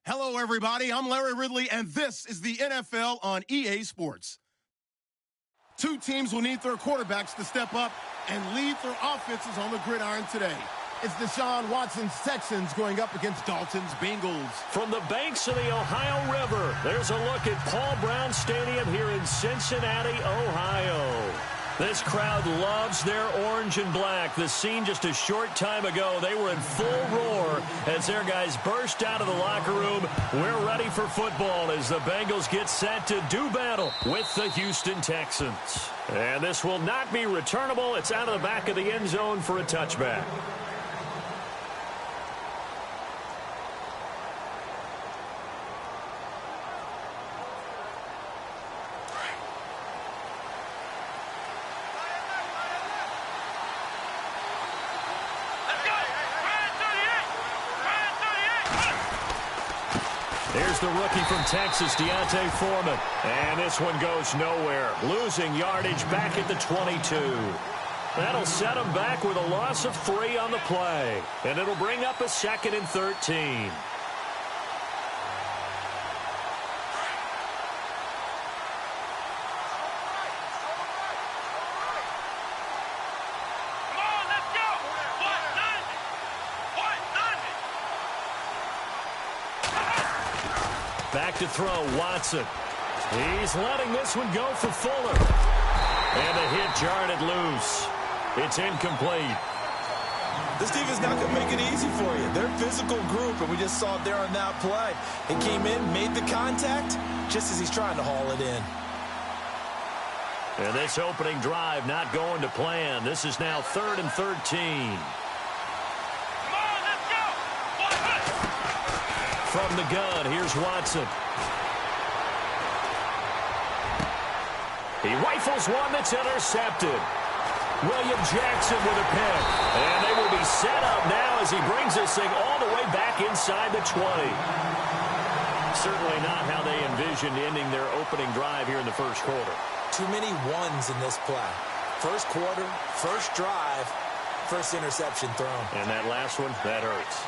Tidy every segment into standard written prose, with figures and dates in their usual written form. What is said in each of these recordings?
Hello, everybody. I'm Larry Ridley, and this is the NFL on EA Sports. Two teams will need their quarterbacks to step up and lead their offenses on the gridiron today. It's Deshaun Watson's Texans going up against Dalton's Bengals. From the banks of the Ohio River, there's a look at Paul Brown Stadium here in Cincinnati, Ohio. This crowd loves their orange and black. The scene just a short time ago, they were in full roar as their guys burst out of the locker room. We're ready for football as the Bengals get set to do battle with the Houston Texans. And this will not be returnable. It's out of the back of the end zone for a touchback. Here's the rookie from Texas, D'Onta Foreman. And this one goes nowhere. Losing yardage back at the 22. That'll set him back with a loss of 3 on the play. And it'll bring up a 2nd and 13. Back to throw, Watson. He's letting this one go for Fuller. And the hit jarred it loose. It's incomplete. This defense not going to make it easy for you. They're a physical group, and we just saw it there on that play. He came in, made the contact, just as he's trying to haul it in. And this opening drive not going to plan. This is now 3rd and 13. From the gun, here's Watson. He rifles one that's intercepted. William Jackson with a pick. And they will be set up now as he brings this thing all the way back inside the 20. Certainly not how they envisioned ending their opening drive here in the first quarter. Too many ones in this play. First quarter, first drive, first interception thrown. And that last one, that hurts.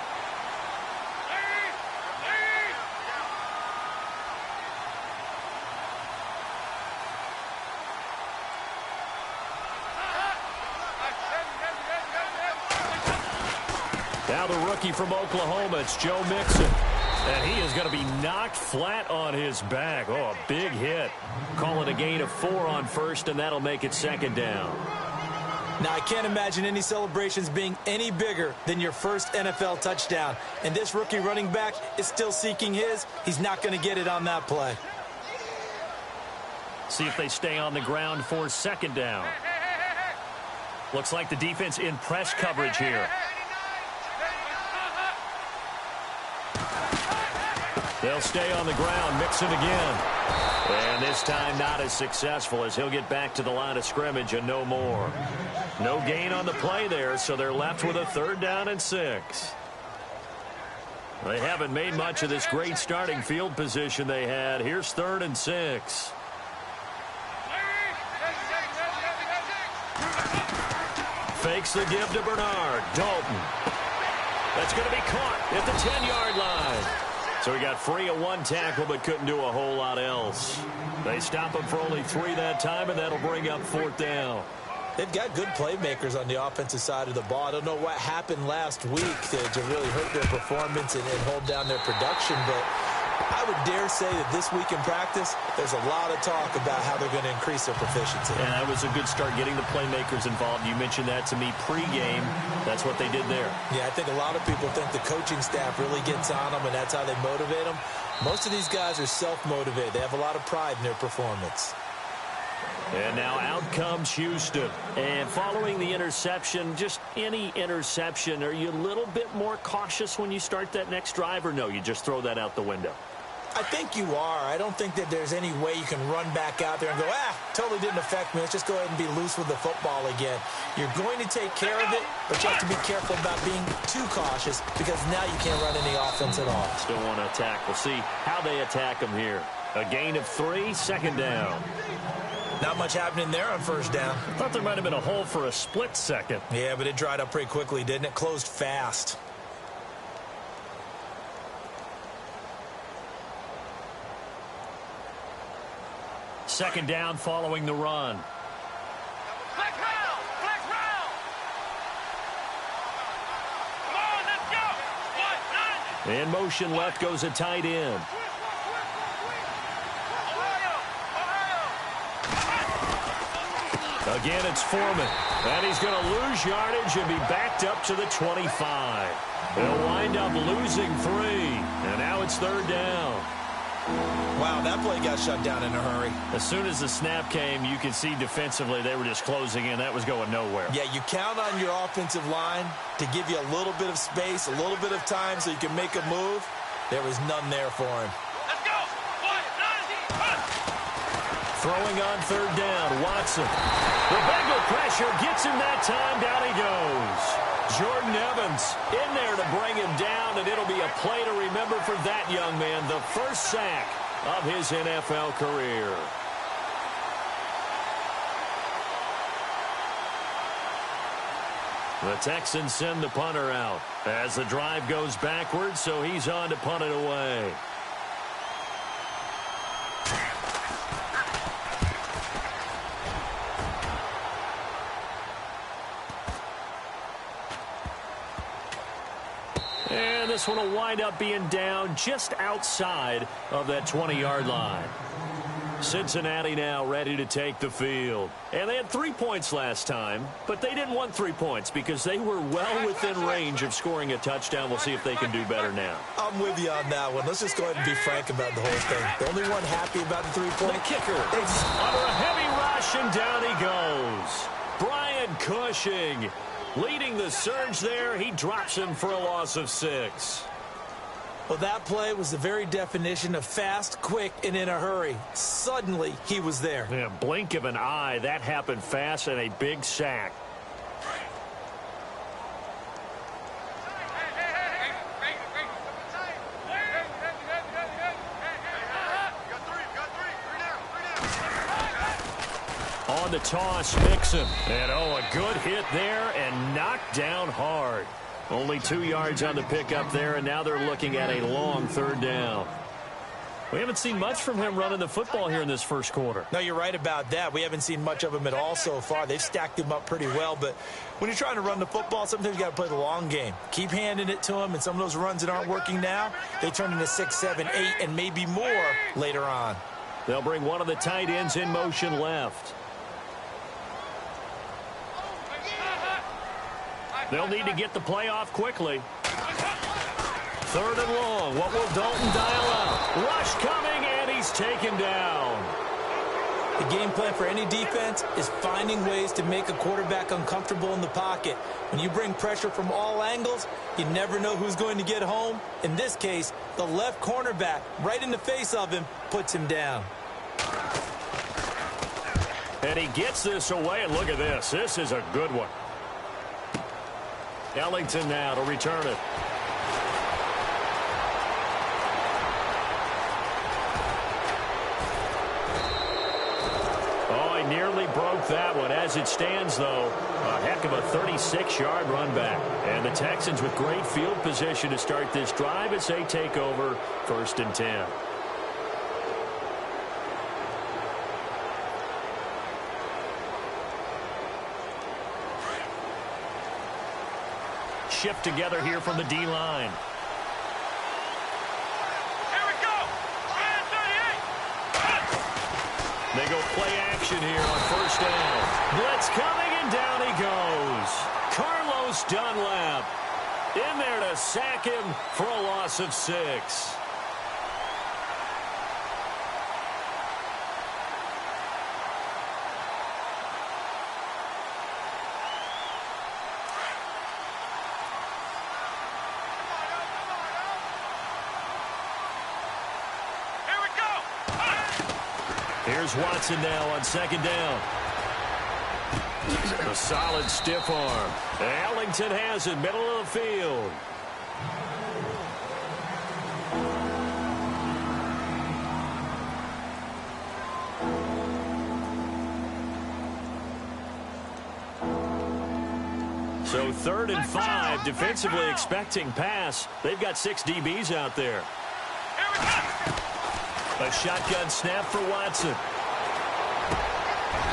Now the rookie from Oklahoma, it's Joe Mixon. And he is going to be knocked flat on his back. Oh, a big hit. Call it a gain of 4 on first, and that'll make it 2nd down. Now, I can't imagine any celebrations being any bigger than your first NFL touchdown. And this rookie running back is still seeking his. He's not going to get it on that play. See if they stay on the ground for 2nd down. Looks like the defense in press coverage here. They'll stay on the ground, Mixon again. And this time not as successful as he'll get back to the line of scrimmage and no more. No gain on the play there, so they're left with a 3rd down and 6. They haven't made much of this great starting field position they had. Here's 3rd and 6. Fakes the give to Bernard. Dalton. That's going to be caught at the 10-yard line. So he got free of 1 tackle but couldn't do a whole lot else. They stop him for only 3 that time, and that'll bring up 4th down. They've got good playmakers on the offensive side of the ball. I don't know what happened last week to really hurt their performance and hold down their production, but I would dare say that this week in practice, there's a lot of talk about how they're going to increase their proficiency. And that was a good start getting the playmakers involved. You mentioned that to me pregame. That's what they did there. Yeah, I think a lot of people think the coaching staff really gets on them, and that's how they motivate them. Most of these guys are self-motivated. They have a lot of pride in their performance. And now out comes Houston. And following the interception, just any interception, are you a little bit more cautious when you start that next drive, or no, you just throw that out the window? I think you are. I don't think that there's any way you can run back out there and go, totally didn't affect me. Let's just go ahead and be loose with the football again. You're going to take care of it, but you have to be careful about being too cautious because now you can't run any offense at all. Still want to attack. We'll see how they attack them here. A gain of 3, 2nd down. Not much happening there on 1st down. I thought there might have been a hole for a split second. Yeah, but it dried up pretty quickly, didn't it? Closed fast. Second down following the run. Flex round! Flex round! Come on, let's go! What? In motion left goes a tight end. Again, it's Foreman. And he's going to lose yardage and be backed up to the 25. They'll wind up losing 3. And now it's third down. Wow, that play got shut down in a hurry. As soon as the snap came, you could see defensively they were just closing in. That was going nowhere. Yeah, you count on your offensive line to give you a little bit of space, a little bit of time so you can make a move. There was none there for him. Let's go! Throwing on third down, Watson. The Bengal pressure gets him that time. Down he goes. Jordan Evans in there to bring him down, and it'll be a play to remember for that young man. The first sack of his NFL career. The Texans send the punter out as the drive goes backwards, so he's on to punt it away. And this one will wind up being down just outside of that 20-yard line. Cincinnati now ready to take the field. And they had 3 points last time, but they didn't want 3 points because they were well within range of scoring a touchdown. We'll see if they can do better now. I'm with you on that one. Let's just go ahead and be frank about the whole thing. The only one happy about the 3-point. The kicker under a heavy rush, and down he goes. Brian Cushing leading the surge there. He drops him for a loss of 6. Well, that play was the very definition of fast, quick, and in a hurry. Suddenly, he was there. Yeah, blink of an eye. That happened fast, and a big sack. On the toss, Mixon. And, oh, a good hit there and knocked down hard. Only 2 yards on the pickup there, and now they're looking at a long third down. We haven't seen much from him running the football here in this first quarter. No, you're right about that. We haven't seen much of him at all so far. They've stacked him up pretty well, but when you're trying to run the football, sometimes you got to play the long game. Keep handing it to him, and some of those runs that aren't working now, they turn into 6, 7, 8, and maybe more later on. They'll bring one of the tight ends in motion left. They'll need to get the play off quickly. Third and long. What will Dalton dial up? Rush coming, and he's taken down. The game plan for any defense is finding ways to make a quarterback uncomfortable in the pocket. When you bring pressure from all angles, you never know who's going to get home. In this case, the left cornerback, right in the face of him, puts him down. And he gets this away, and look at this. This is a good one. Ellington now to return it. Oh, he nearly broke that one. As it stands, though, a heck of a 36-yard run back. And the Texans with great field position to start this drive as they take over 1st and 10. Shift together here from the D-line. Here we go! 38! They go play action here on 1st down. Blitz coming, and down he goes. Carlos Dunlap in there to sack him for a loss of 6. Here's Watson now on 2nd down. A solid stiff arm. Ellington has it, middle of the field. So 3rd and 5, defensively expecting pass. They've got 6 DBs out there. A shotgun snap for Watson.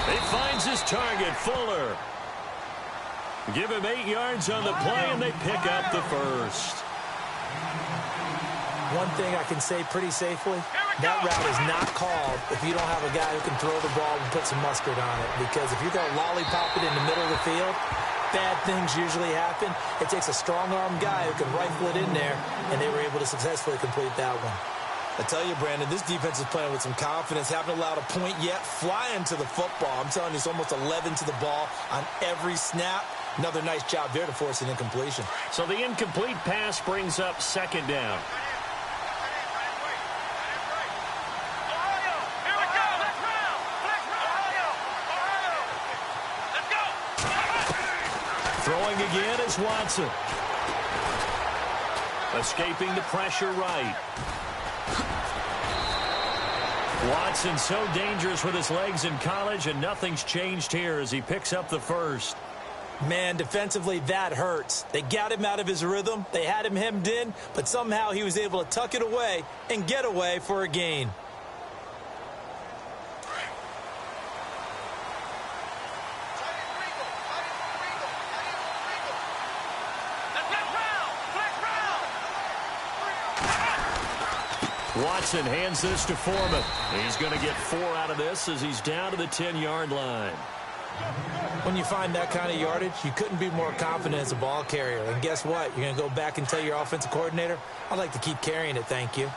He finds his target, Fuller. Give him 8 yards on the play, and they pick up the first. One thing I can say pretty safely, that route is not called if you don't have a guy who can throw the ball and put some mustard on it. Because if you're going to lollipop it in the middle of the field, bad things usually happen. It takes a strong-arm guy who can rifle it in there, and they were able to successfully complete that one. I tell you, Brandon, this defense is playing with some confidence. Haven't allowed a point yet. Flying to the football. I'm telling you, it's almost 11 to the ball on every snap. Another nice job there to force an incompletion. So the incomplete pass brings up second down. Throwing again is Watson. Escaping the pressure right. Watson so dangerous with his legs in college, and nothing's changed here as he picks up the first. Man, defensively, that hurts. They got him out of his rhythm. They had him hemmed in, but somehow he was able to tuck it away and get away for a gain. Watson hands this to Foreman. He's going to get 4 out of this as he's down to the 10-yard line. When you find that kind of yardage, you couldn't be more confident as a ball carrier. And guess what? You're going to go back and tell your offensive coordinator, I'd like to keep carrying it, thank you.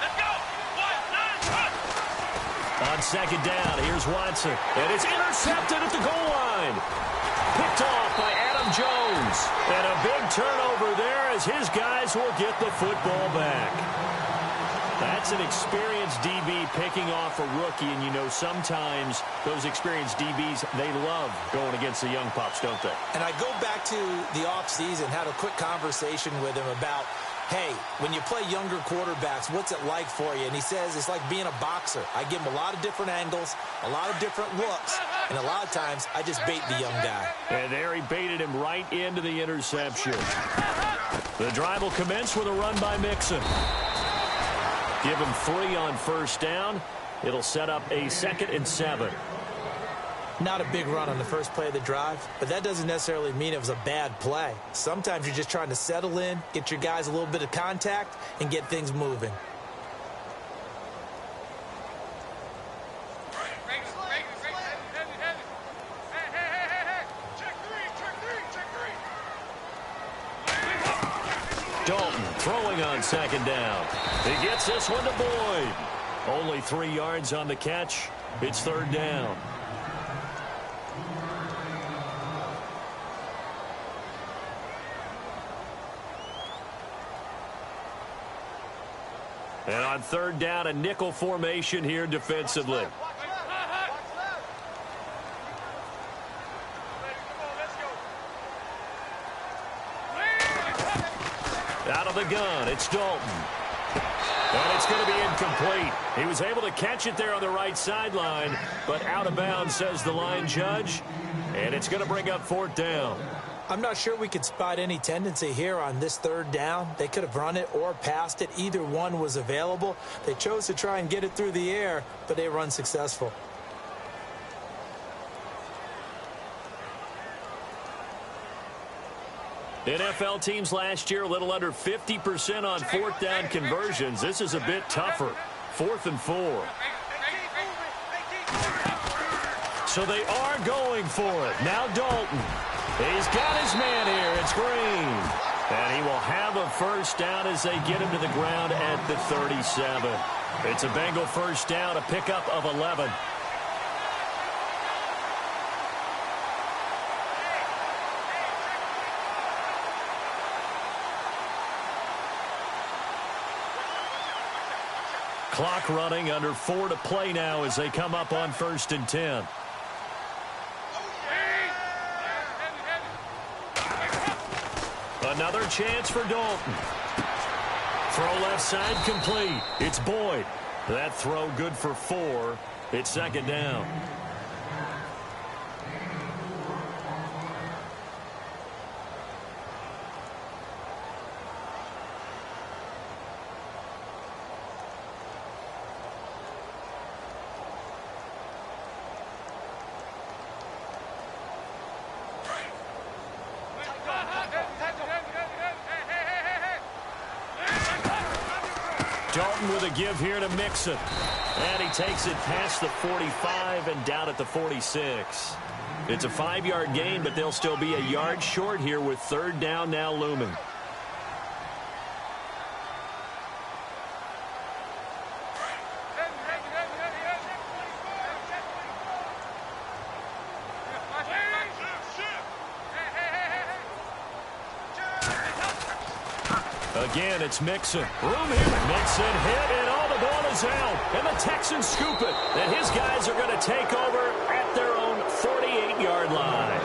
Let's go. 1, 9, 1. On second down, here's Watson. And it's intercepted at the goal line. Picked off by Adam Jones. And a big turnover there as his guys will get the football back. That's an experienced DB picking off a rookie, and you know sometimes those experienced DBs, they love going against the young pups, don't they? And I go back to the offseason, had a quick conversation with him about, hey, when you play younger quarterbacks, what's it like for you? And he says it's like being a boxer. I give him a lot of different angles, a lot of different looks, and a lot of times I just bait the young guy. And there he baited him right into the interception. The drive will commence with a run by Mixon. Give him 3 on first down. It'll set up a 2nd and 7. Not a big run on the first play of the drive, but that doesn't necessarily mean it was a bad play. Sometimes you're just trying to settle in, get your guys a little bit of contact, and get things moving. Dalton throwing on second down. He gets this one to Boyd. Only 3 yards on the catch. It's 3rd down. And on 3rd down, a nickel formation here defensively. Out of the gun, it's Dalton. And it's going to be incomplete. He was able to catch it there on the right sideline, but out of bounds, says the line judge. And it's going to bring up 4th down. I'm not sure we could spot any tendency here on this 3rd down. They could have run it or passed it. Either one was available. They chose to try and get it through the air, but they were unsuccessful. NFL teams last year a little under 50% on 4th down conversions. This is a bit tougher. 4th and 4. So they are going for it. Now Dalton. He's got his man here. It's Green. And he will have a first down as they get him to the ground at the 37. It's a Bengal first down, a pickup of 11. Clock running, under 4 to play now as they come up on 1st and 10. Another chance for Dalton. Throw left side complete. It's Boyd. That throw good for 4. It's 2nd down. Dalton with a give here to Mixon. And he takes it past the 45 and down at the 46. It's a 5-yard gain, but they'll still be a yard short here with third down now looming. Again, it's Mixon. Room here. Mixon hit, and all the ball is out. And the Texans scoop it. And his guys are going to take over at their own 48-yard line.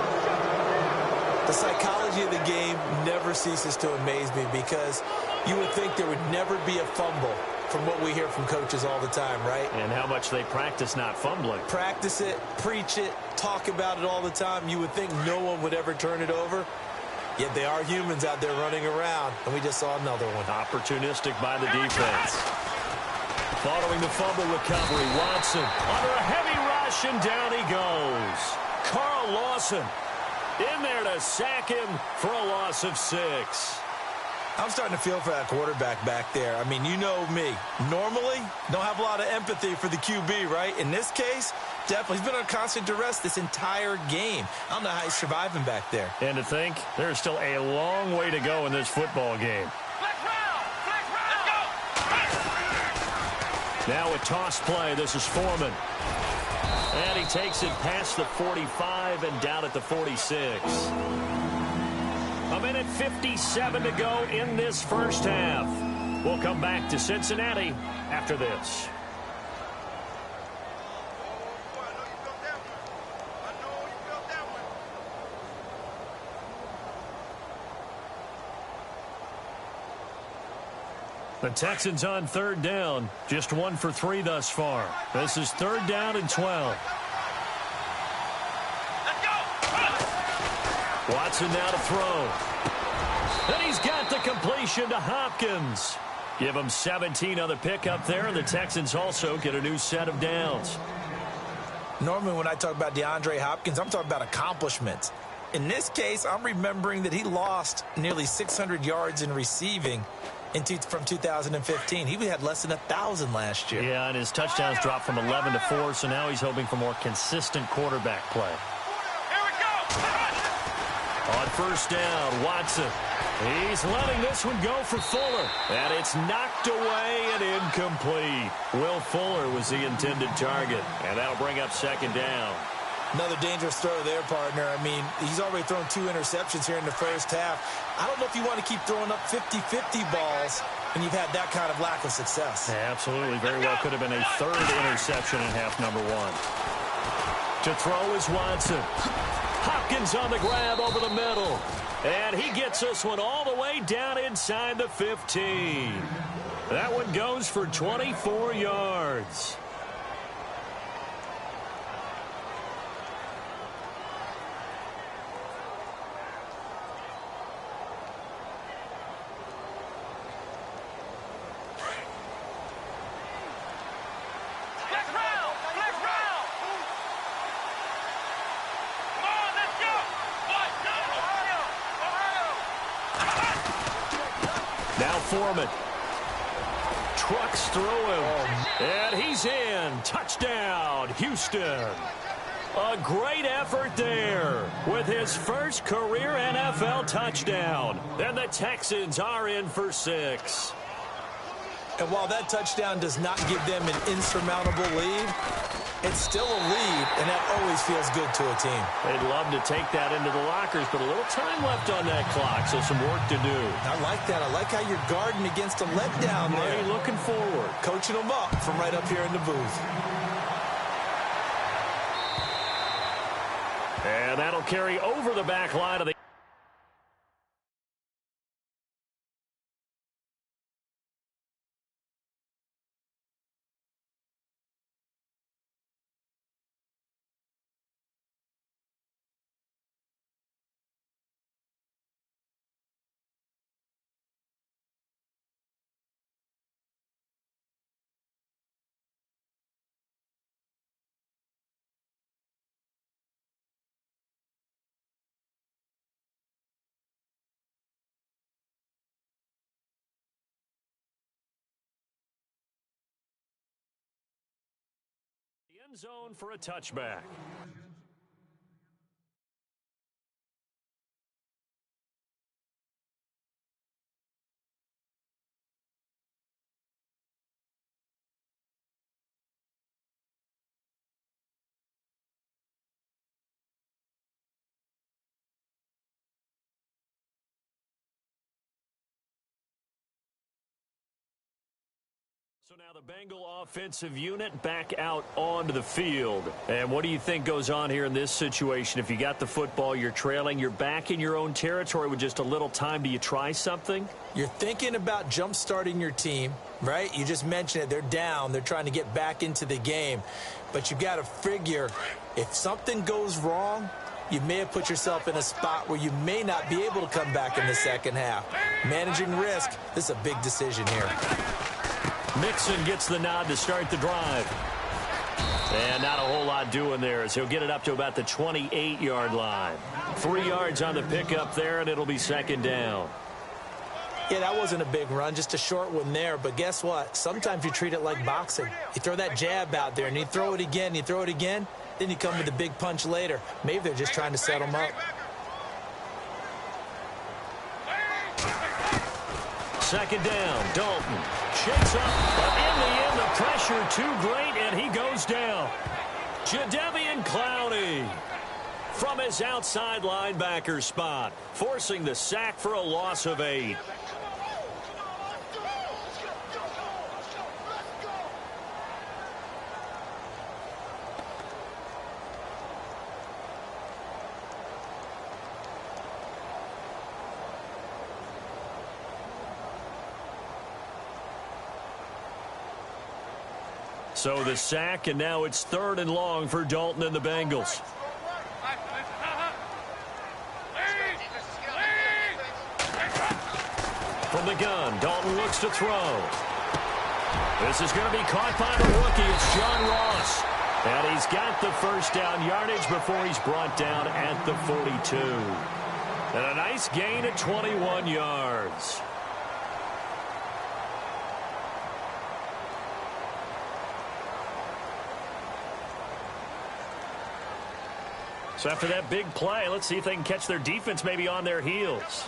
The psychology of the game never ceases to amaze me because you would think there would never be a fumble from what we hear from coaches all the time, right? And how much they practice not fumbling. Practice it, preach it, talk about it all the time. You would think no one would ever turn it over. Yet they are humans out there running around, and we just saw another one. Opportunistic by the defense. Following the fumble recovery, Watson under a heavy rush, and down he goes. Carl Lawson in there to sack him for a loss of 6. I'm starting to feel for that quarterback back there. I mean, you know me. Normally, don't have a lot of empathy for the QB, right? In this case, definitely. He's been under constant duress this entire game. I don't know how he's surviving back there. And to think, there's still a long way to go in this football game. Now a toss play. This is Foreman. And he takes it past the 45 and down at the 46. A minute 57 to go in this first half. We'll come back to Cincinnati after this. The Texans on third down. Just 1 for 3 thus far. This is third down and 12. Watson now to throw. And he's got the completion to Hopkins. Give him 17 on the pickup there, and the Texans also get a new set of downs. Normally when I talk about DeAndre Hopkins, I'm talking about accomplishments. In this case, I'm remembering that he lost nearly 600 yards in receiving from 2015. He had less than 1,000 last year. Yeah, and his touchdowns dropped from 11 to 4, so now he's hoping for more consistent quarterback play. On first down, Watson. He's letting this one go for Fuller. And it's knocked away and incomplete. Will Fuller was the intended target. And that'll bring up second down. Another dangerous throw there, partner. I mean, he's already thrown 2 interceptions here in the first half. I don't know if you want to keep throwing up 50-50 balls when you've had that kind of lack of success. Yeah, absolutely. Very well could have been a third interception in half number 1. To throw is Watson. Hopkins on the grab over the middle. And he gets this one all the way down inside the 15. That one goes for 24 yards. Foreman trucks through him, and he's in. Touchdown, Houston. A great effort there with his first career NFL touchdown. And the Texans are in for 6. And while that touchdown does not give them an insurmountable lead, it's still a lead, and that always feels good to a team. They'd love to take that into the lockers, but a little time left on that clock, so some work to do. I like that. I like how you're guarding against a letdown there. Hey, looking forward. Coaching them up from right up here in the booth. And that'll carry over the back line of the end zone for a touchback. So now the Bengal offensive unit back out onto the field. And what do you think goes on here in this situation? If you got the football, you're trailing, you're back in your own territory with just a little time. Do you try something? You're thinking about jump-starting your team, right? You just mentioned it. They're down. They're trying to get back into the game. But you got to figure if something goes wrong, you may have put yourself in a spot where you may not be able to come back in the second half. Managing risk, this is a big decision here. Mixon gets the nod to start the drive. And not a whole lot doing there as he'll get it up to about the 28-yard line. 3 yards on the pickup there, and it'll be second down. Yeah, that wasn't a big run, just a short one there. But guess what? Sometimes you treat it like boxing. You throw that jab out there, and you throw it again, you throw it again, then you come with a big punch later. Maybe they're just trying to set them up. Second down, Dalton shakes up, but in the end, the pressure too great, and he goes down. Jadeveon Clowney from his outside linebacker spot, forcing the sack for a loss of 8. So the sack, and now it's 3rd and long for Dalton and the Bengals. From the gun, Dalton looks to throw. This is going to be caught by the rookie. It's John Ross. And he's got the first down yardage before he's brought down at the 42. And a nice gain at 21 yards. So after that big play, let's see if they can catch their defense maybe on their heels.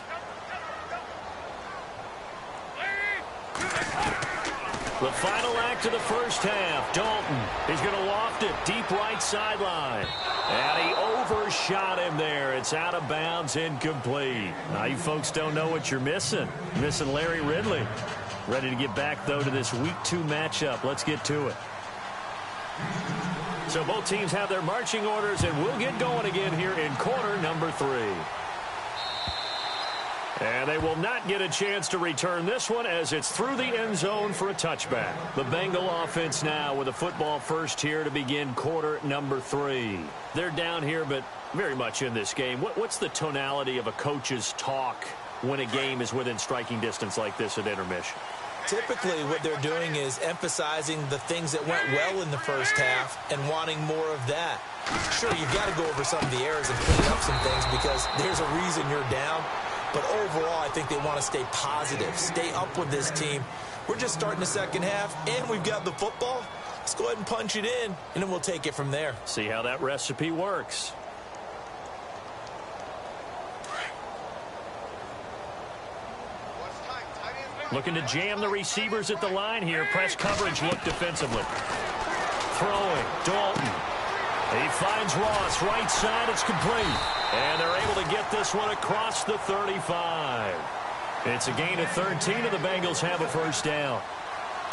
The final act of the first half. Dalton is going to loft it deep right sideline. And he overshot him there. It's out of bounds, incomplete. Now you folks don't know what you're missing. You're missing Larry Ridley. Ready to get back, though, to this Week 2 matchup. Let's get to it. So both teams have their marching orders, and we'll get going again here in quarter number 3. And they will not get a chance to return this one as it's through the end zone for a touchback. The Bengal offense now with a football first here to begin quarter number 3. They're down here, but very much in this game. What's the tonality of a coach's talk when a game is within striking distance like this at intermission? Typically, what they're doing is emphasizing the things that went well in the first half and wanting more of that. Sure, you've got to go over some of the errors and clean up some things because there's a reason you're down. But overall, I think they want to stay positive, stay up with this team. We're just starting the second half, and we've got the football. Let's go ahead and punch it in, and then we'll take it from there. See how that recipe works. Looking to jam the receivers at the line here. Press coverage look defensively. Throwing, Dalton. He finds Ross, right side, it's complete. And they're able to get this one across the 35. It's a gain of 13, and the Bengals have a first down.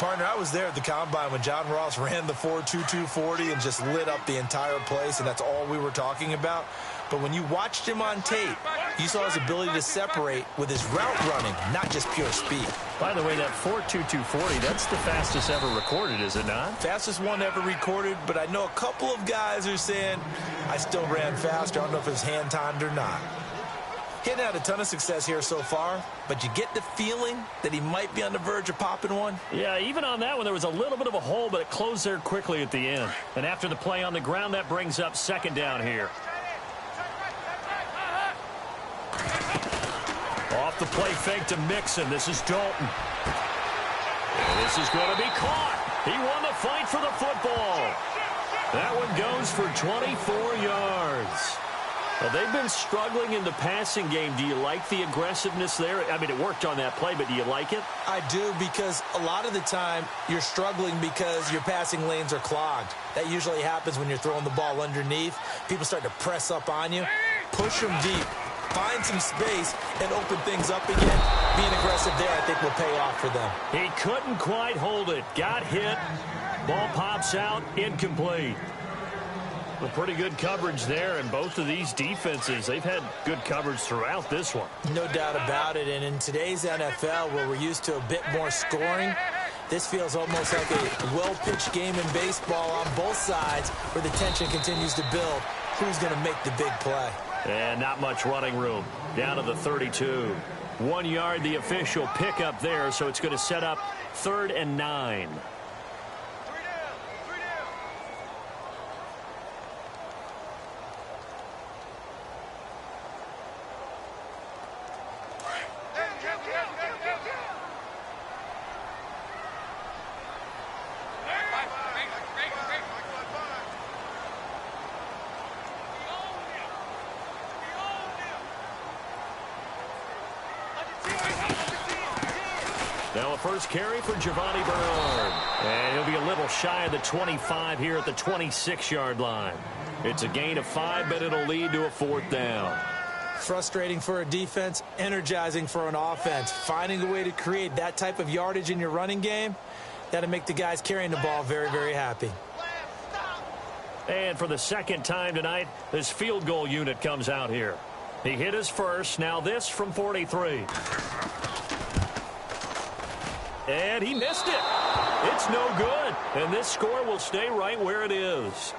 Partner, I was there at the Combine when John Ross ran the 4.22 40 and just lit up the entire place, and that's all we were talking about. But when you watched him on tape, you saw his ability to separate with his route running, not just pure speed. By the way, that 4.22 40, that's the fastest ever recorded, is it not? Fastest one ever recorded, but I know a couple of guys are saying, I still ran faster. I don't know if it was hand-timed or not. He hadn't had a ton of success here so far, but you get the feeling that he might be on the verge of popping one. Yeah, even on that one, there was a little bit of a hole, but it closed there quickly at the end. And after the play on the ground, that brings up second down here. Off the play fake to Mixon. This is Dalton. And this is going to be caught. He won the fight for the football. That one goes for 24 yards. Well, they've been struggling in the passing game. Do you like the aggressiveness there? I mean, it worked on that play, but do you like it? I do, because a lot of the time you're struggling because your passing lanes are clogged. That usually happens when you're throwing the ball underneath. People start to press up on you. Push them deep. Find some space and open things up again. Being aggressive there, I think, will pay off for them. He couldn't quite hold it. Got hit. Ball pops out. Incomplete. Well, pretty good coverage there, and both of these defenses, they've had good coverage throughout this one. No doubt about it, and in today's NFL, where we're used to a bit more scoring, this feels almost like a well-pitched game in baseball on both sides, where the tension continues to build. Who's going to make the big play? And not much running room. Down to the 32. 1 yard, the official pickup there, so it's going to set up 3rd and 9. Now a first carry for Giovanni Bernard. And he'll be a little shy of the 25 here at the 26-yard line. It's a gain of 5, but it'll lead to a 4th down. Frustrating for a defense, energizing for an offense. Finding a way to create that type of yardage in your running game, that'll make the guys carrying the ball very, very happy. And for the second time tonight, this field goal unit comes out here. He hit his first. Now this from 43. And he missed it. It's no good. And this score will stay right where it is.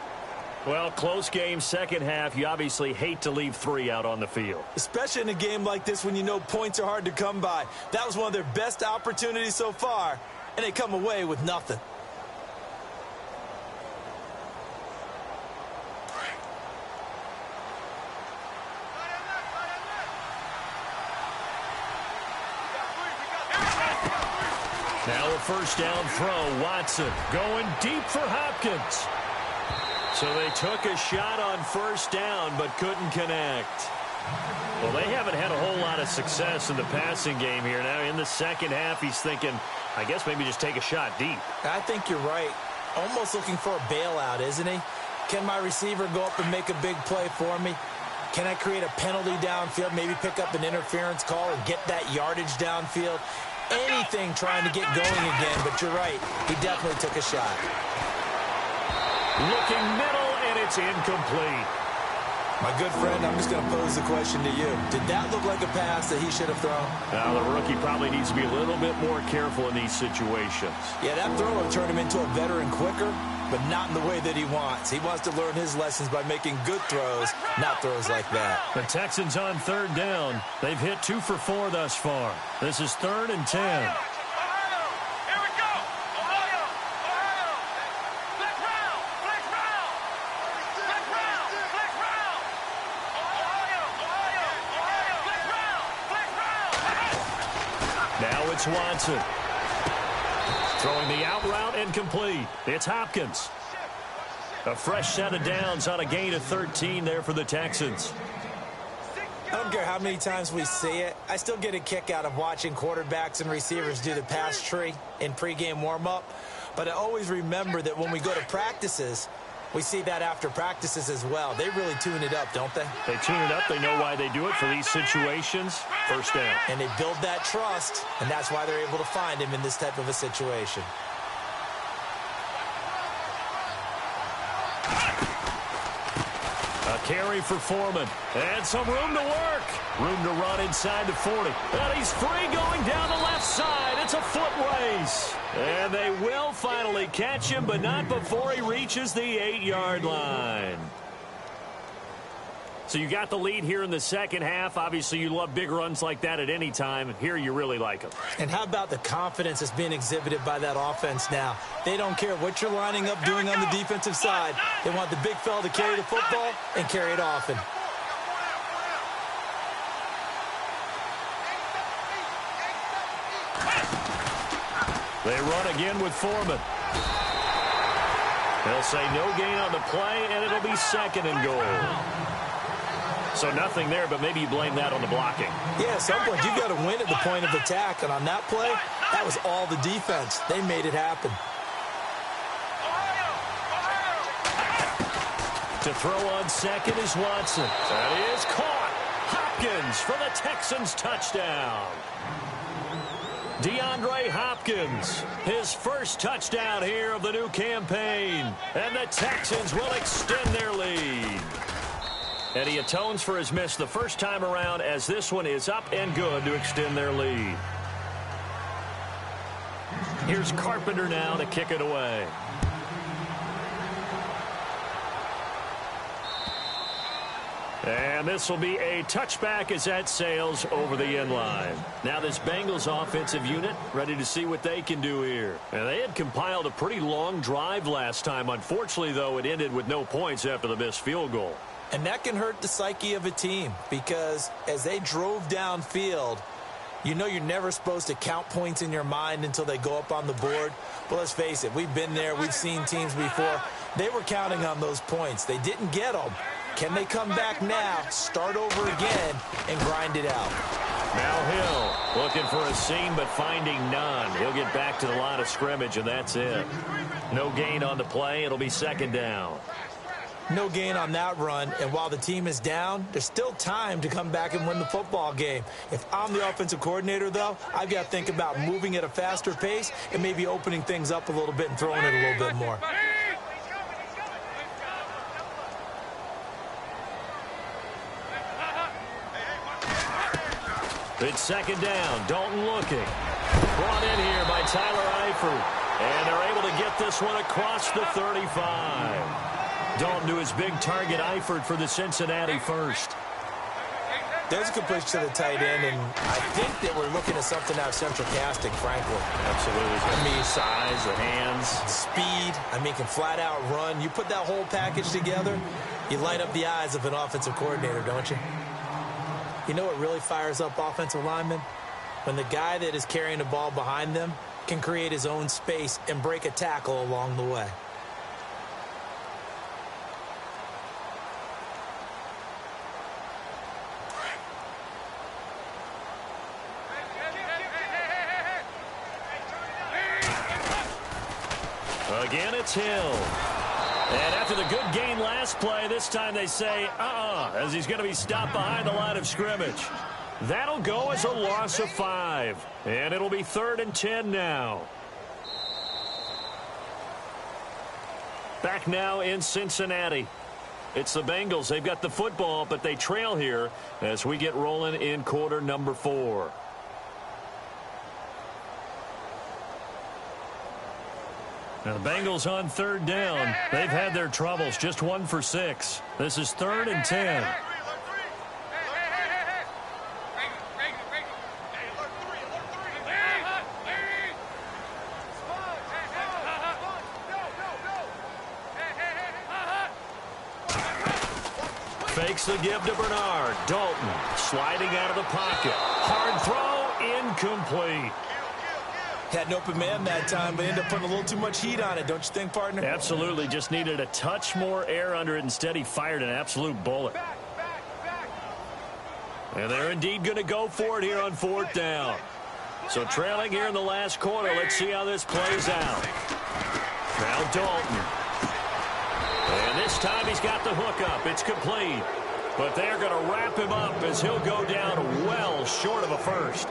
Well, close game, second half. You obviously hate to leave 3 out on the field. Especially in a game like this when you know points are hard to come by. That was one of their best opportunities so far, and they come away with nothing. Now a first down throw. Watson going deep for Hopkins. So they took a shot on first down but couldn't connect. Well, they haven't had a whole lot of success in the passing game here. Now in the second half, he's thinking, I guess maybe just take a shot deep. I think you're right. Almost looking for a bailout, isn't he? Can my receiver go up and make a big play for me? Can I create a penalty downfield, maybe pick up an interference call or get that yardage downfield? Anything trying to get going again, but you're right. He definitely took a shot. Looking middle, and it's incomplete. My good friend, I'm just going to pose the question to you. Did that look like a pass that he should have thrown? Now, the rookie probably needs to be a little bit more careful in these situations. Yeah, that throw will turn him into a veteran quicker, but not in the way that he wants. He wants to learn his lessons by making good throws, not throws like that. The Texans on third down. They've hit 2 for 4 thus far. This is 3rd and 10. Now it's Watson. Throwing the out route and complete. It's Hopkins. A fresh set of downs on a gain of 13 there for the Texans. I don't care how many times we see it. I still get a kick out of watching quarterbacks and receivers do the pass tree in pregame warm-up. But I always remember that when we go to practices, we see that after practices as well. They really tune it up, don't they? They tune it up. They know why they do it for these situations. First down. And they build that trust, and that's why they're able to find him in this type of a situation. A carry for Foreman. And some room to work. Room to run inside the 40. And he's free going down the left side. It's a foot race. And they will finally catch him, but not before he reaches the 8-yard line. So you got the lead here in the second half. Obviously, you love big runs like that at any time. Here, you really like them. And how about the confidence that's being exhibited by that offense now? They don't care what you're lining up doing on the defensive side. They want the big fella to carry the football and carry it often. They run again with Foreman. They'll say no gain on the play, and it'll be 2nd and goal. So nothing there, but maybe you blame that on the blocking. Yeah, at some point, you've got to win at the point of attack. And on that play, that was all the defense. They made it happen. To throw on 2nd is Watson. That is caught. Hopkins for the Texans touchdown. DeAndre Hopkins, his first touchdown here of the new campaign. And the Texans will extend their lead. And he atones for his miss the first time around as this one is up and good to extend their lead. Here's Carpenter now to kick it away. And this will be a touchback as that sails over the end line. Now this Bengals offensive unit ready to see what they can do here. And they had compiled a pretty long drive last time. Unfortunately, though, it ended with no points after the missed field goal. And that can hurt the psyche of a team because as they drove downfield, you know you're never supposed to count points in your mind until they go up on the board. Well, let's face it, we've been there. We've seen teams before. They were counting on those points. They didn't get them. Can they come back now, start over again, and grind it out? Now Hill looking for a seam but finding none. He'll get back to the line of scrimmage, and that's it. No gain on the play. It'll be 2nd down. No gain on that run, and while the team is down, there's still time to come back and win the football game. If I'm the offensive coordinator, though, I've got to think about moving at a faster pace and maybe opening things up a little bit and throwing it a little bit more. It's 2nd down. Dalton looking. Brought in here by Tyler Eifert. And they're able to get this one across the 35. Dalton to his big target, Eifert for the Cincinnati first. There's a good push to the tight end, and I think that we're looking at something out of central casting, frankly. Absolutely. I mean, size, the hands. Speed. I mean, can flat out run. You put that whole package together, you light up the eyes of an offensive coordinator, don't you? You know what really fires up offensive linemen? When the guy that is carrying the ball behind them can create his own space and break a tackle along the way. Again, it's Hill. And after the good gain last play, this time they say, as he's going to be stopped behind the line of scrimmage. That'll go as a loss of 5. And it'll be 3rd and 10 now. Back now in Cincinnati. It's the Bengals. They've got the football, but they trail here as we get rolling in quarter number 4. Now the Bengals on 3rd down. They've had their troubles. Just 1 for 6. This is 3rd and 10. Fakes the give to Bernard. Dalton sliding out of the pocket. Hard throw, incomplete. Had an open man that time, but ended up putting a little too much heat on it, don't you think, partner? Absolutely. Just needed a touch more air under it. Instead, he fired an absolute bullet. And they're indeed going to go for it here on 4th down. So trailing here in the last quarter. Let's see how this plays out. Now Dalton. And this time he's got the hook up. It's complete. But they're going to wrap him up as he'll go down well short of a first.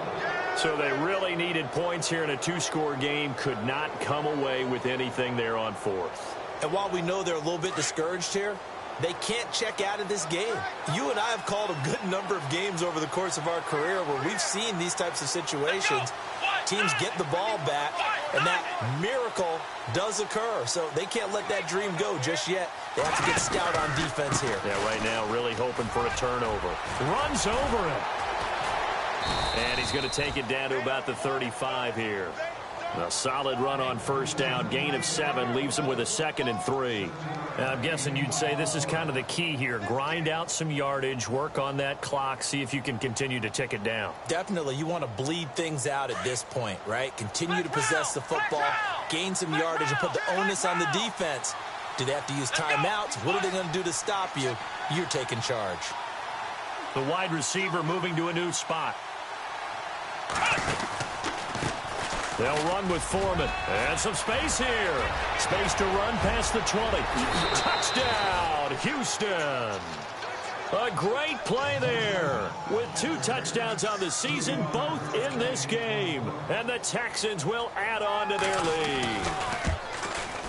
So they really needed points here in a 2-score game. Could not come away with anything there on 4th. And while we know they're a little bit discouraged here, they can't check out of this game. You and I have called a good number of games over the course of our career where we've seen these types of situations. Teams get the ball back, and that miracle does occur. So they can't let that dream go just yet. They have to get stout on defense here. Yeah, right now really hoping for a turnover. Runs over him. And he's going to take it down to about the 35 here. A solid run on 1st down. Gain of 7 leaves him with a 2nd and 3. Now, I'm guessing you'd say this is kind of the key here. Grind out some yardage, work on that clock, see if you can continue to tick it down. Definitely. You want to bleed things out at this point, right? Continue to possess the football, gain some yardage, and put the onus on the defense Do they have to use timeouts? What are they going to do to stop you? You're taking charge. The wide receiver moving to a new spot. They'll run with Foreman. And some space here. Space to run past the 20. Touchdown, Houston. A great play there. With 2 touchdowns on the season, both in this game. And the Texans will add on to their lead.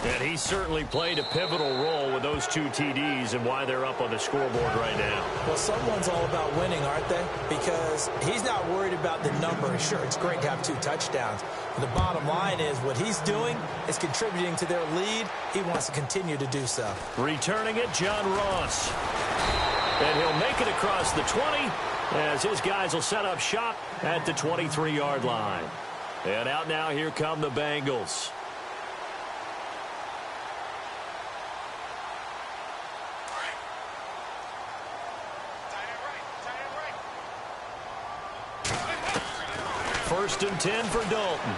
And he certainly played a pivotal role with those 2 TDs and why they're up on the scoreboard right now. Well, someone's all about winning, aren't they? Because he's not worried about the number. Sure, it's great to have 2 touchdowns. But the bottom line is what he's doing is contributing to their lead. He wants to continue to do so. Returning it, John Ross. And he'll make it across the 20 as his guys will set up shop at the 23-yard line. And out now, here come the Bengals. First and 10 for Dalton.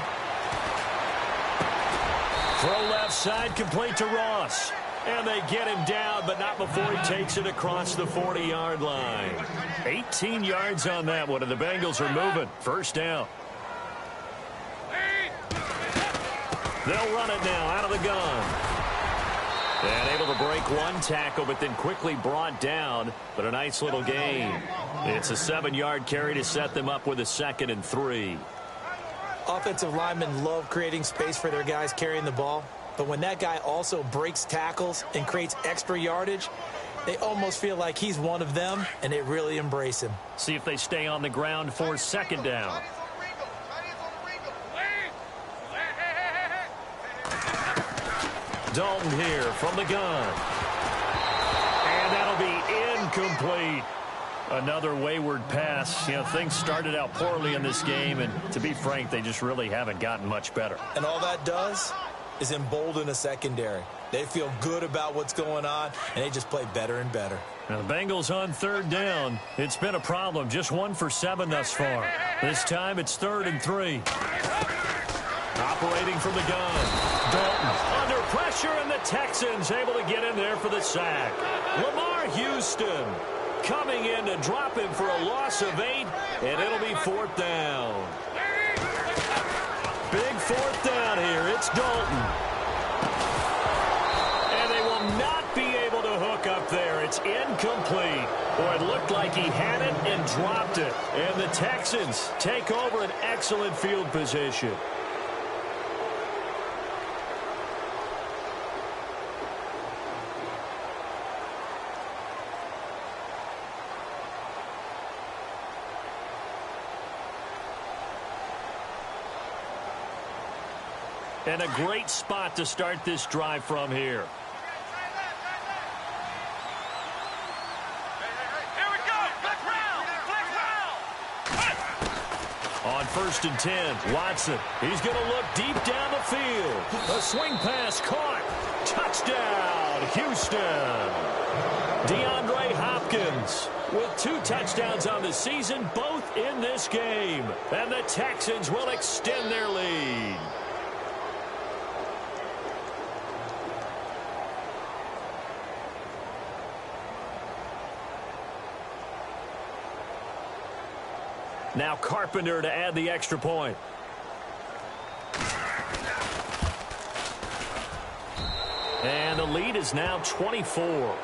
Throw left side, complete to Ross. And they get him down, but not before he takes it across the 40-yard line. 18 yards on that one, and the Bengals are moving. First down. They'll run it now out of the gun. And able to break 1 tackle, but then quickly brought down. But a nice little gain. It's a 7-yard carry to set them up with a 2nd and 3. Offensive linemen love creating space for their guys carrying the ball. But when that guy also breaks tackles and creates extra yardage, they almost feel like he's one of them, and they really embrace him. See if they stay on the ground for 2nd down. Dalton here from the gun. And that'll be incomplete. Another wayward pass. You know, things started out poorly in this game, and to be frank, they just really haven't gotten much better. And all that does is embolden a secondary. They feel good about what's going on, and they just play better and better. Now the Bengals on 3rd down. It's been a problem. Just 1 for 7 thus far. This time it's 3rd and 3. Operating from the gun. Dalton under pressure, and the Texans able to get in there for the sack. Lamar Houston coming in to drop him for a loss of 8, and it'll be 4th down. Big 4th down here. It's Dalton. And they will not be able to hook up there. It's incomplete. Boy, it looked like he had it and dropped it. And the Texans take over an excellent field position. And a great spot to start this drive from here. Here we go. Flex round. On 1st and 10, Watson. He's going to look deep down the field. A swing pass caught. Touchdown, Houston. DeAndre Hopkins with 2 touchdowns on the season, both in this game. And the Texans will extend their lead. Now Carpenter to add the extra point. And the lead is now 24.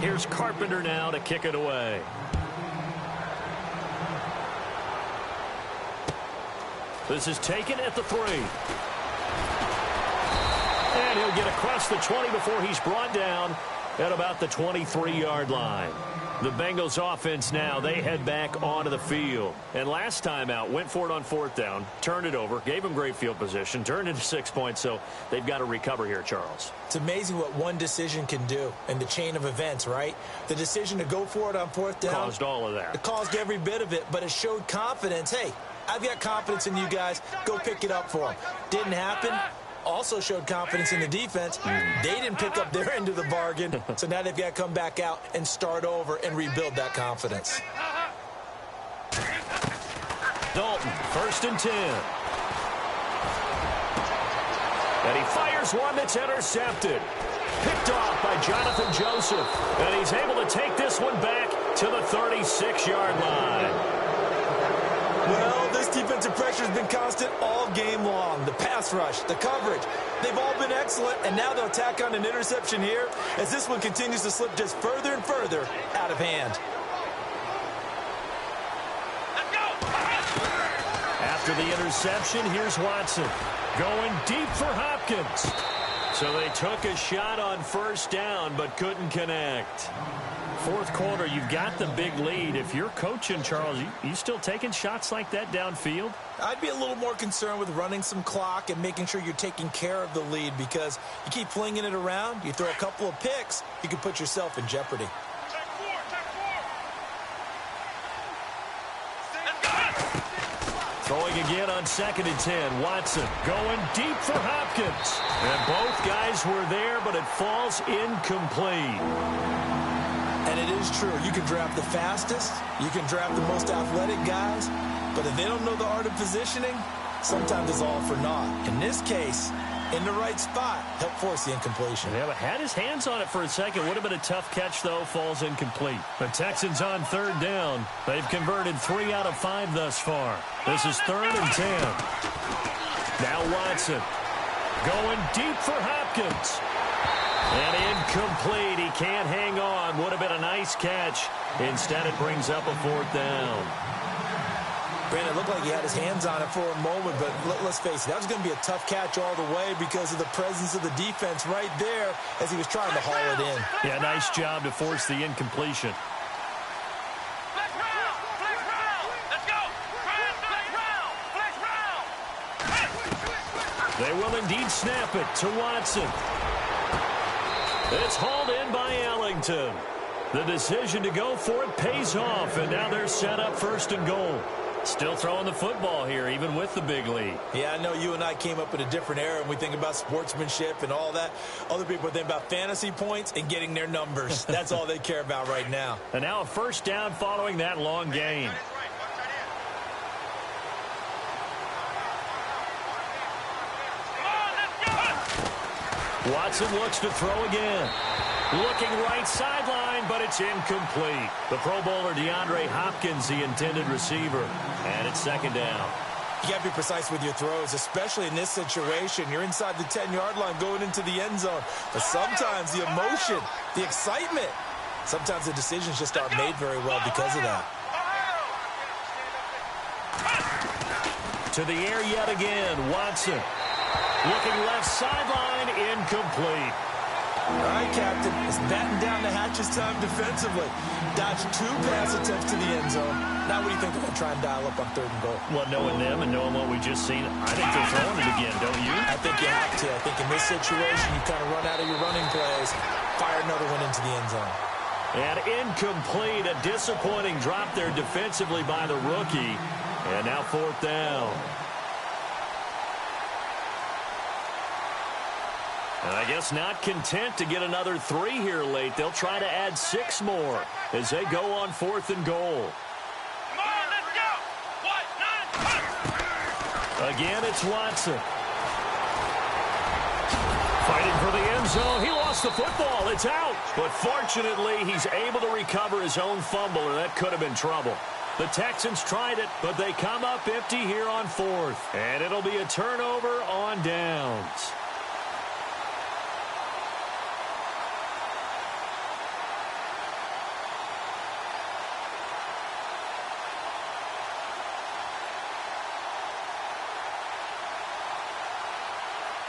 Here's Carpenter now to kick it away. This is taken at the 3. And he'll get across the 20 before he's brought down at about the 23-yard line. The Bengals offense now, they head back onto the field. And last time out, went for it on 4th down, turned it over, gave them great field position, turned into 6 points, so they've got to recover here, Charles. It's amazing what one decision can do in the chain of events, right? The decision to go for it on 4th down. Caused all of that. It caused every bit of it, but it showed confidence. Hey, I've got confidence in you guys. Go pick it up for them. Didn't happen. also showed confidence in the defense. They didn't pick up their end of the bargain, so now they've got to come back out and start over and rebuild that confidence. Dalton, 1st and 10. And he fires one that's intercepted. Picked off by Jonathan Joseph. And he's able to take this one back to the 36-yard line. Well, this defensive pressure has been constant all game long. The pass rush, the coverage, they've all been excellent, and now they'll tack on an interception here as this one continues to slip just further and further out of hand. After the interception, here's Watson going deep for Hopkins. So they took a shot on 1st down but couldn't connect. 4th quarter, you've got the big lead. If you're coaching, Charles, you still taking shots like that downfield? I'd be a little more concerned with running some clock and making sure you're taking care of the lead, because you keep flinging it around, you throw a couple of picks, you can put yourself in jeopardy. Throwing again on 2nd and 10. Watson going deep for Hopkins. And both guys were there, but it falls incomplete. And it is true. You can draft the fastest. You can draft the most athletic guys. But if they don't know the art of positioning, sometimes it's all for naught. In this case, in the right spot, help force the incompletion. Yeah, but had his hands on it for a second. Would have been a tough catch, though. Falls incomplete. The Texans on 3rd down. They've converted 3 out of 5 thus far. This is 3rd and 10. Now Watson going deep for Hopkins. And incomplete. He can't hang on. Would have been a nice catch. Instead, it brings up a 4th down. Brandon, it looked like he had his hands on it for a moment, but let's face it, that was going to be a tough catch all the way because of the presence of the defense right there as he was trying to haul it in. Yeah, nice job to force the incompletion. They will indeed snap it to Watson. It's hauled in by Ellington. The decision to go for it pays off, and now they're set up 1st and goal. Still throwing the football here, even with the big lead. Yeah, I know you and I came up in a different era, and we think about sportsmanship and all that. Other people think about fantasy points and getting their numbers. That's all they care about right now. And now a 1st down following that long gain. Watson looks to throw again. Looking right sideline, but it's incomplete. The Pro Bowler DeAndre Hopkins, the intended receiver. And it's 2nd down. You got to be precise with your throws, especially in this situation. You're inside the 10-yard line going into the end zone. But sometimes the emotion, the excitement, sometimes the decisions just aren't made very well because of that. To the air yet again, Watson. Looking left sideline, incomplete. All right, Captain. It's batting down the hatches time defensively. Dodged 2 pass attempts to the end zone. Now what do you think they're going to try and dial up on 3rd and goal? Well, knowing them and knowing what we just seen, I think they're throwing it again, don't you? I think you have to. I think in this situation, you kind of run out of your running plays, fire another one into the end zone. And incomplete, a disappointing drop there defensively by the rookie. And now 4th down. And I guess not content to get another 3 here late. They'll try to add 6 more as they go on 4th and goal. Come on, let's go. Again, it's Watson. Fighting for the end zone. He lost the football. It's out. But fortunately, he's able to recover his own fumble, or that could have been trouble. The Texans tried it, but they come up empty here on 4th. And it'll be a turnover on downs.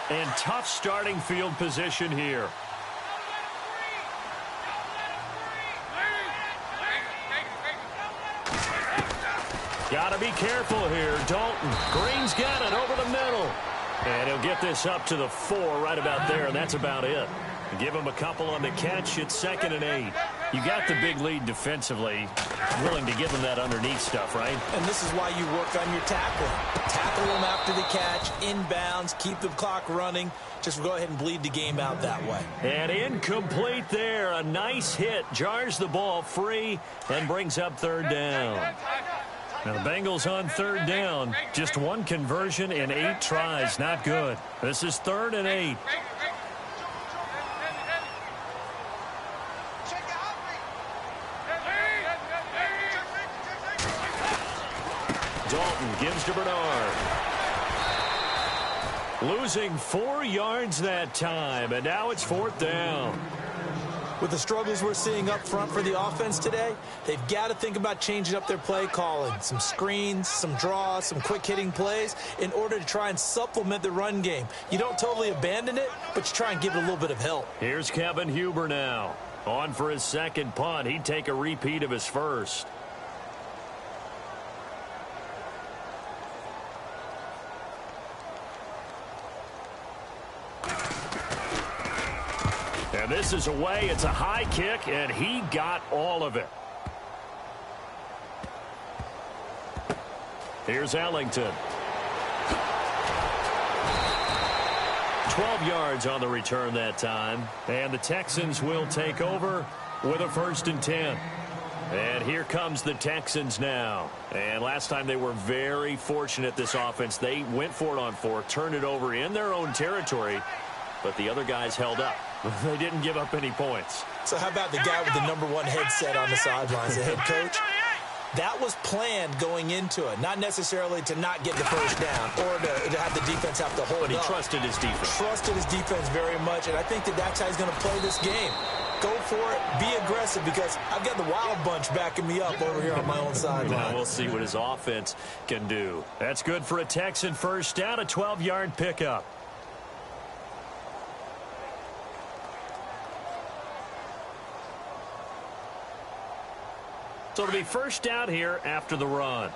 And tough starting field position here. Got to be careful here. Dalton. Green's got it over the middle. And he'll get this up to the 4 right about there, and that's about it. Give him a couple on the catch. It's 2nd and 8. You got the big lead defensively. Willing to give him that underneath stuff, right? And this is why you work on your tackling. Tackle him after the catch, inbounds, keep the clock running. Just go ahead and bleed the game out that way. And incomplete there. A nice hit. Jars the ball free and brings up 3rd down. Now the Bengals on 3rd down. Just 1 conversion in 8 tries. Not good. This is 3rd and 8. Dalton gives to Bernard. Losing 4 yards that time, and now it's 4th down. With the struggles we're seeing up front for the offense today, they've got to think about changing up their play calling. Some screens, some draws, some quick-hitting plays in order to try and supplement the run game. You don't totally abandon it, but you try and give it a little bit of help. Here's Kevin Huber now. On for his 2nd punt. He'd take a repeat of his first. And this is away. It's a high kick, and he got all of it. Here's Ellington. 12 yards on the return that time. And the Texans will take over with a 1st and 10. And here comes the Texans now. And last time they were very fortunate, this offense. They went for it on 4, turned it over in their own territory, but the other guys held up. They didn't give up any points. So how about the guy with the #1 headset on the sidelines, the head coach? That was planned going into it, not necessarily to not get the first down or to have the defense have to hold up. But he trusted his defense. Trusted his defense very much, and I think that's how he's going to play this game. Go for it, be aggressive, because I've got the Wild Bunch backing me up over here on my own sideline. Now we'll see what his offense can do. That's good for a Texan first down, a 12-yard pickup. So it'll be first down here after the run.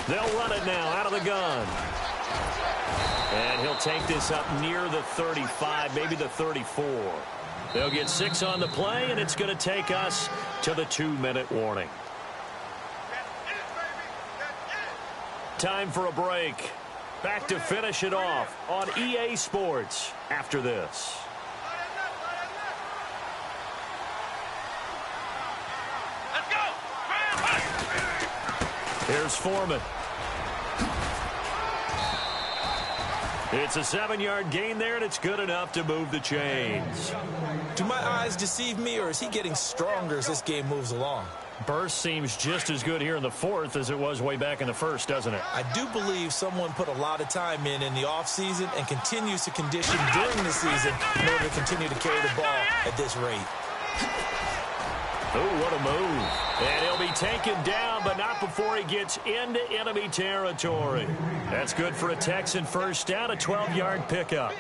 They'll run it now out of the gun. And he'll take this up near the 35, maybe the 34. They'll get 6 on the play, and it's going to take us to the 2-minute warning. Time for a break. Back to finish it off on EA Sports after this. Let's go. Here's Foreman. It's a 7-yard gain there, and it's good enough to move the chains. Do my eyes deceive me, or is he getting stronger as this game moves along? Burst seems just as good here in the 4th as it was way back in the 1st, doesn't it? I do believe someone put a lot of time in the offseason and continues to condition during the season in order to continue to carry the ball at this rate. Oh, what a move. And he'll be taken down, but not before he gets into enemy territory. That's good for a Texan first down, a 12-yard pickup.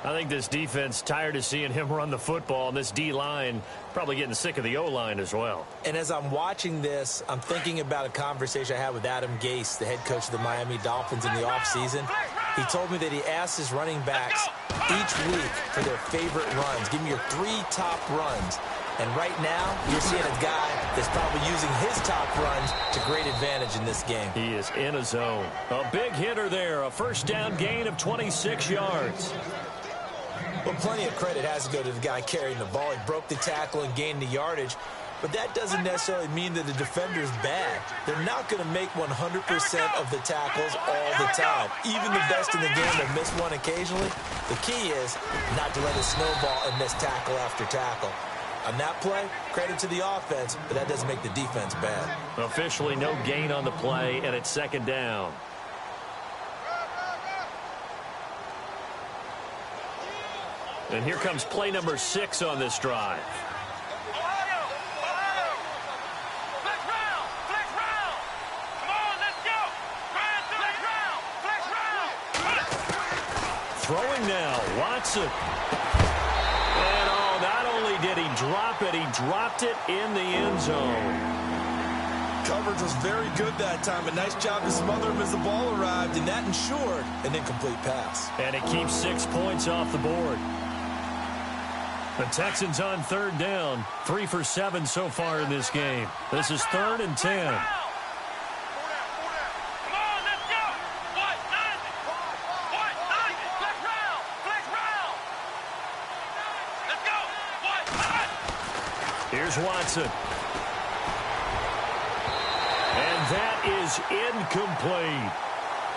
I think this defense tired of seeing him run the football, and this D-line probably getting sick of the O-line as well. And as I'm watching this, I'm thinking about a conversation I had with Adam Gase, the head coach of the Miami Dolphins in the offseason. He told me that he asked his running backs each week for their favorite runs. Give me your 3 top runs. And right now, you're seeing a guy that's probably using his top runs to great advantage in this game. He is in a zone. A big hitter there, a first down gain of 26 yards. Well, plenty of credit has to go to the guy carrying the ball. He broke the tackle and gained the yardage. But that doesn't necessarily mean that the defender's bad. They're not going to make 100% of the tackles all the time. Even the best in the game will miss one occasionally. The key is not to let it snowball and miss tackle after tackle. On that play, credit to the offense, but that doesn't make the defense bad. Officially no gain on the play, and it's second down. And here comes play number 6 on this drive. Throwing now, Watson. And not only did he drop it, he dropped it in the end zone. coverage was very good that time. A nice job to smother him as the ball arrived, and that ensured an incomplete pass. And it keeps 6 points off the board. The Texans on third down, 3 for 7 so far in this game. This is 3rd and 10. Here's Watson. And that is incomplete.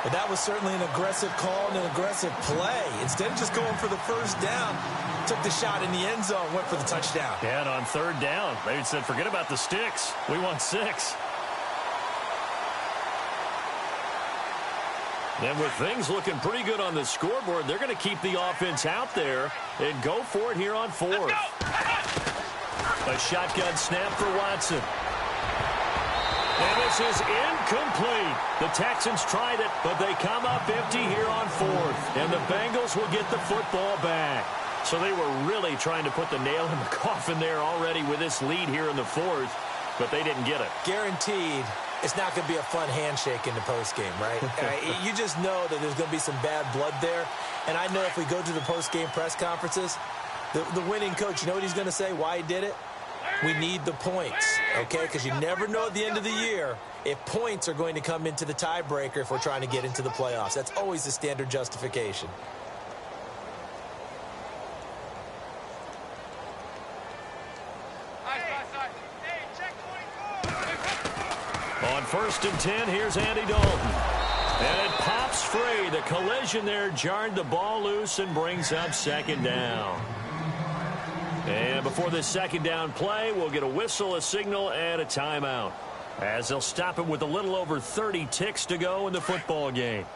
Well, that was certainly an aggressive call and an aggressive play. Instead of just going for the first down, took the shot in the end zone, went for the touchdown. Yeah, and on third down, they said, forget about the sticks. We want 6. And with things looking pretty good on the scoreboard, they're going to keep the offense out there and go for it here on 4th. A shotgun snap for Watson. And this is incomplete. The Texans tried it, but they come up empty here on 4th. And the Bengals will get the football back. So they were really trying to put the nail in the coffin there already with this lead here in the 4th, but they didn't get it. Guaranteed it's not going to be a fun handshake in the postgame, right? You just know that there's going to be some bad blood there. And I know if we go to the postgame press conferences, the winning coach, you know what he's going to say, why he did it? We need the points, okay? Because you never know at the end of the year if points are going to come into the tiebreaker if we're trying to get into the playoffs. That's always the standard justification. On 1st and 10, here's Andy Dalton. And it pops free. The collision there jarred the ball loose and brings up 2nd down. And before this 2nd down play, we'll get a whistle, a signal, and a timeout, as they'll stop it with a little over 30 ticks to go in the football game.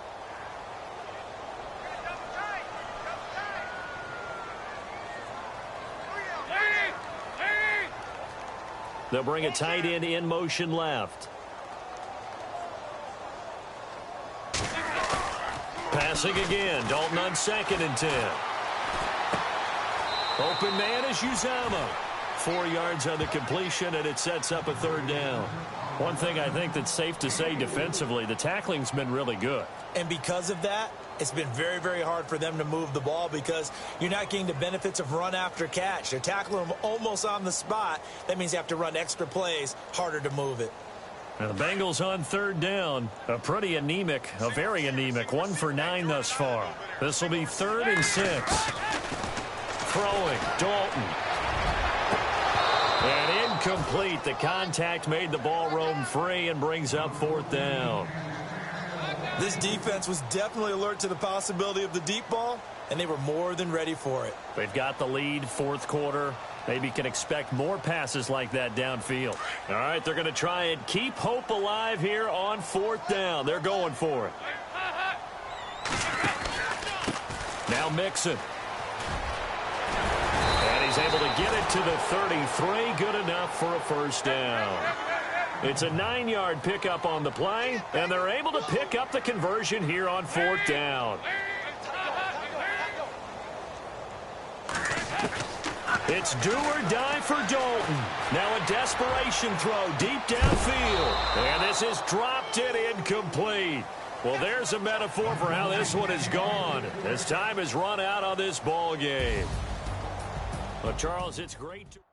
They'll bring a tight end in motion left. Passing again. Dalton on 2nd and 10. Open man is Uzama. 4 yards on the completion, and it sets up a 3rd down. One thing I think that's safe to say defensively, the tackling's been really good. And because of that, it's been very, very hard for them to move the ball because you're not getting the benefits of run after catch. They're tackling them almost on the spot. That means you have to run extra plays, harder to move it. Now the Bengals on 3rd down. A very anemic 1 for 9 thus far. This will be 3rd and 6. Throwing, Dalton. And incomplete. The contact made the ball roam free and brings up 4th down. This defense was definitely alert to the possibility of the deep ball, and they were more than ready for it. They've got the lead, 4th quarter. Maybe can expect more passes like that downfield. All right, they're going to try and keep hope alive here on 4th down. They're going for it. Now Mixon. And he's able to get it to the 33. Good enough for a 1st down. It's a 9-yard pickup on the play, and they're able to pick up the conversion here on 4th down. It's do or die for Dalton. Now a desperation throw deep downfield. And this is dropped in incomplete. Well, there's a metaphor for how this one is gone. As time has run out on this ball game. But, Charles, it's great to...